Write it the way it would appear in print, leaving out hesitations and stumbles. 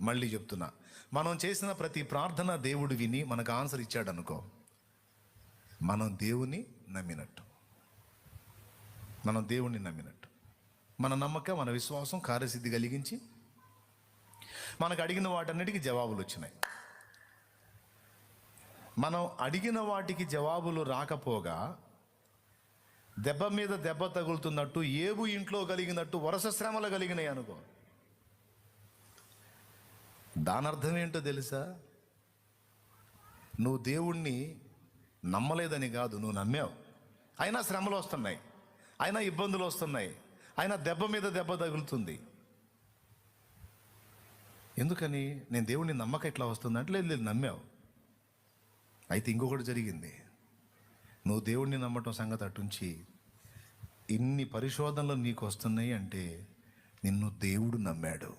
మళ్ళీ చెప్తున్నా, మనం చేసిన ప్రతి ప్రార్థన దేవుడు విని మనకు ఆన్సర్ ఇచ్చాడు అనుకో, మనం దేవుని నమ్మినట్టు. మనం దేవుణ్ణి నమ్మినట్టు. మన నమ్మకం, మన విశ్వాసం కార్యసిద్ధి కలిగించి మనకు అడిగిన వాటన్నిటికీ జవాబులు వచ్చినాయి. మనం అడిగిన వాటికి జవాబులు రాకపోగా దెబ్బ మీద దెబ్బ తగులుతున్నట్టు, ఏబు ఇంట్లో కలిగినట్టు వరుస శ్రమలు కలిగినాయి అనుకో, దాని అర్థం ఏంటో తెలుసా? నువ్వు దేవుణ్ణి నమ్మలేదని కాదు, నువ్వు నమ్మావు. అయినా శ్రమలు వస్తున్నాయి, అయినా ఇబ్బందులు వస్తున్నాయి, అయినా దెబ్బ మీద దెబ్బ తగులుతుంది. ఎందుకని? నేను దేవుణ్ణి నమ్మక ఇట్లా వస్తుందంటే, లేదు నమ్మావు. అయితే ఇంకొకటి జరిగింది. నువ్వు దేవుణ్ణి నమ్మటం సంగతి అటుంచి, ఇన్ని పరిశోధనలు నీకు వస్తున్నాయి అంటే నిన్ను దేవుడు నమ్మాడు.